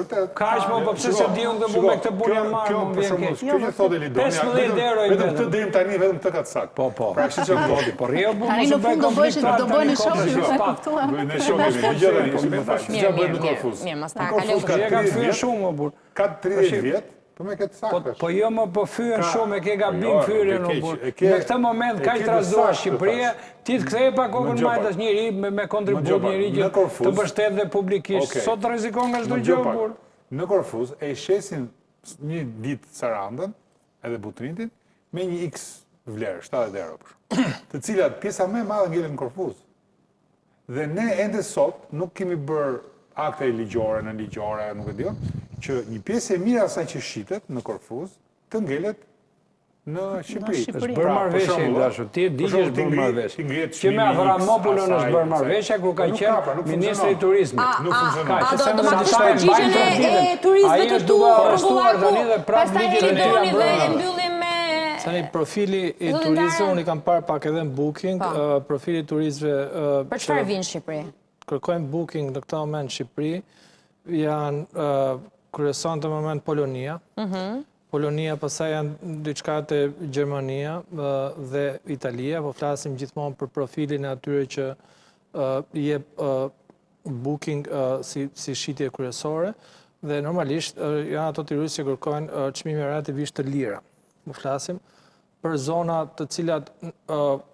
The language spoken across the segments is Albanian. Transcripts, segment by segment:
vërtet. Kaq më po pse se di unë këtë me këtë punë marr, më vjen keq. Kjo që thotë Lidoni, 15 euro vetëm këtë deri tani vetëm këtë ka të saktë. Po. Pra kështu që ndodhi. Po rrio bu Tani në fund do bëni shok, ju kuptuam. Ne shohim gjëra në Korfuz. Mirë, mos ta kaloj. Ja ka fyer shumë më burr. Ka 30 vjet, po me këtë saktë. Po jo më po fyen shumë, e ke gabim fyrën më burr. Në këtë moment kaq trazuar Shqipëria, ti të kthej pa kokën majtas njëri me kontribut njëri që të mbështet dhe publikisht. Sot rrezikon nga çdo gjë burr. Në Korfuz e shesin një ditë Sarandën, edhe Butrintin, me një X vlerë, 70 euro për shumë, të cilat pjesa më e madhe ngelen në Korfuz. Dhe ne ende sot nuk kemi bërë akte ligjore, në ligjore, nuk e dio, që një pjesë e mirë asaj që shitet në Korfuz të ngelet në Shqipëri. Është bërë marrëveshje dashur. Ti di që është bërë marrëveshje. Që me Avramopullin është bërë marrëveshje kur ka qenë ministri i turizmit. Nuk funksionon. Do të marrësh përgjigjen e turistëve të tu rrugullarku. Pastaj Lidoni dhe e mbyllim me Tani profili i turistëve unë i kam parë pak edhe në booking, profili i turistëve për çfarë vinë në Shqipëri? Kërkojnë booking në këtë moment në Shqipëri, janë kryeson të moment Polonia. Polonia, pastaj janë diçka të Gjermania dhe Italia, po flasim gjithmonë për profilin e atyre që jep booking si shitje kryesore dhe normalisht janë ato turistë që kërkojnë çmime relativisht të lira. Po flasim për zona të cilat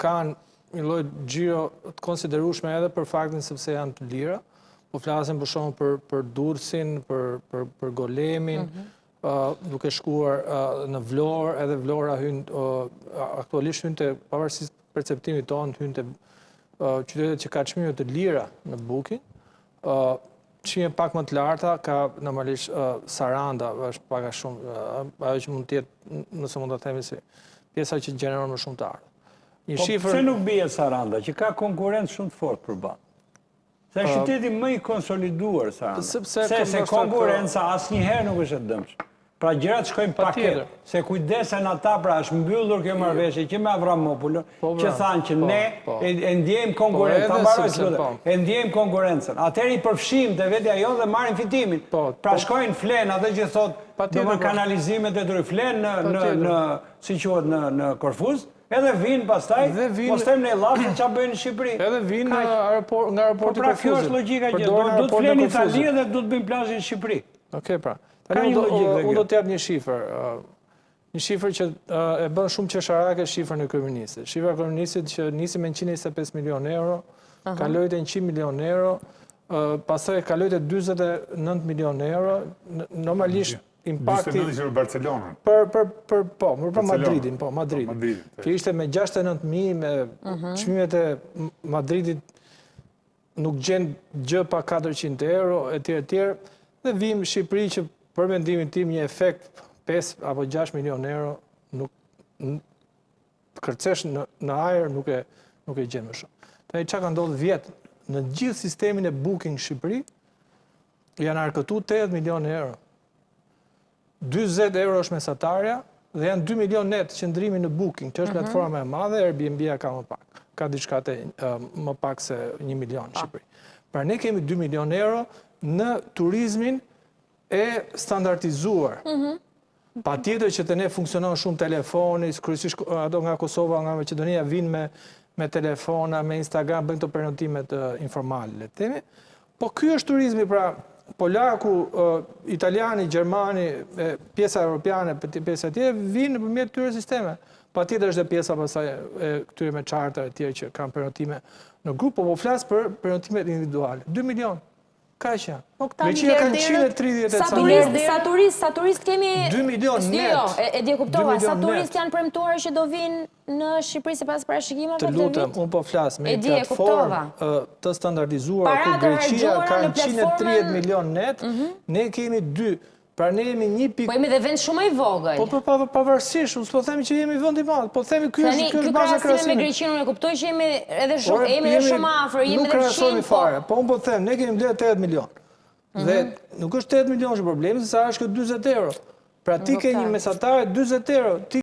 kanë një lloj xhiro të konsiderueshme edhe për faktin sepse janë të lira. Po flasim për shembull për Durrësin, për Golemin, duke shkuar në Vlorë, edhe Vlora aktualisht hyn te pavarësisht perceptimit tonë, hyn te qytetet që ka çmime të lira në booking. Çmime pak më të larta ka normalisht Saranda, është pak a shumë ajo që mund të jetë, nëse mund ta themi si pjesa që gjeneron më shumë të ardhmë. Po pse nuk bie Saranda, që ka konkurrencë shumë të fortë përballë? Se është qyteti më i konsoliduar Saranda. Se konkurenca asnjëherë nuk është e dëmshme. Pra gjërat shkojnë paket, se kujdesen ata, pra është mbyllur kjo marrëveshje që me Avramopullin, që thanë që ne e ndjejmë konkurrencën, e ndjejmë konkurrencën. Atëherë i përfshijmë te vetja jonë dhe marrin fitimin. Pra shkojnë flen atë që thotë do kanalizimet e tyre flen në si quhet në Korfuz, edhe vinë pastaj, mos them në Llafë se çfarë bëjnë në Shqipëri. Edhe vinë nga aeroporti Korfuzit. Pra kjo është logjika që do të flenë Itali dhe do të bëjnë plazhin në Shqipëri. Okej, pra. Unë do të jap një shifër. Një shifër që e bën shumë qesharake shifrën e kryeministit. Shifra e kryeministit që nisi me 125 milion euro, kaloi te 100 milion euro, pastaj kaloi te 49 milion euro. Normalisht impakti 49 për Barcelonën. Për Madridin, Madridin. Që ishte me 69.000 me çmimet e Madridit nuk gjen gjë pa 400 euro etj. Dhe vim Shqipëri që për mendimin tim një efekt 5 apo 6 milion euro nuk kërcesh në ajër nuk e gjen më shumë. Tani çka ka ndodhur vjet në gjithë sistemin e booking Shqipëri janë arkëtuar 80 milion euro. 40 euro është mesatarja dhe janë 2 milion net qëndrimi në booking, që është platforma e madhe, Airbnb-a ka më pak. Ka diçka më pak se 1 milion në Shqipëri. Pra ne kemi 2 milion euro në turizmin e standardizuar. Patjetër që të ne funksionon shumë telefoni, kryesisht ato nga Kosova, nga Maqedonia vinë me telefona, me Instagram, bëjnë të prenotimet informale, le të themi. Po ky është turizmi, pra polaku, italiani, gjermani, pjesa europiane, pjesa tjetër vinë nëpërmjet këtyre sisteme. Patjetër është dhe pjesa pastaj e këtyre me charter e tjerë që kanë prenotime në grup, po flas për prenotimet individuale. 2 milion. Kaq janë. Greqia kanë 130 Sa turist kemi 2 milion net. E di kuptova, sa turist janë premtuar që do vinë në Shqipëri sipas parashikimeve të lutem, unë po flas me platformë të standardizuar ku Greqia kanë 130 milion net, ne kemi 2. Pra ne jemi 1 Po jemi dhe vend shumë i vogël. Po pavarësisht, unë s'po themi që jemi vend i madh, po themi ky është baza krahasimit. Me Greqinë unë e kuptoj që jemi edhe shumë afër, jemi edhe fshim fare. Po unë po them, ne kemi mbledh 80 milion. Dhe nuk është 80 milion që problemi, sa është 40 euro. Pra ti ke një mesatar 40 euro.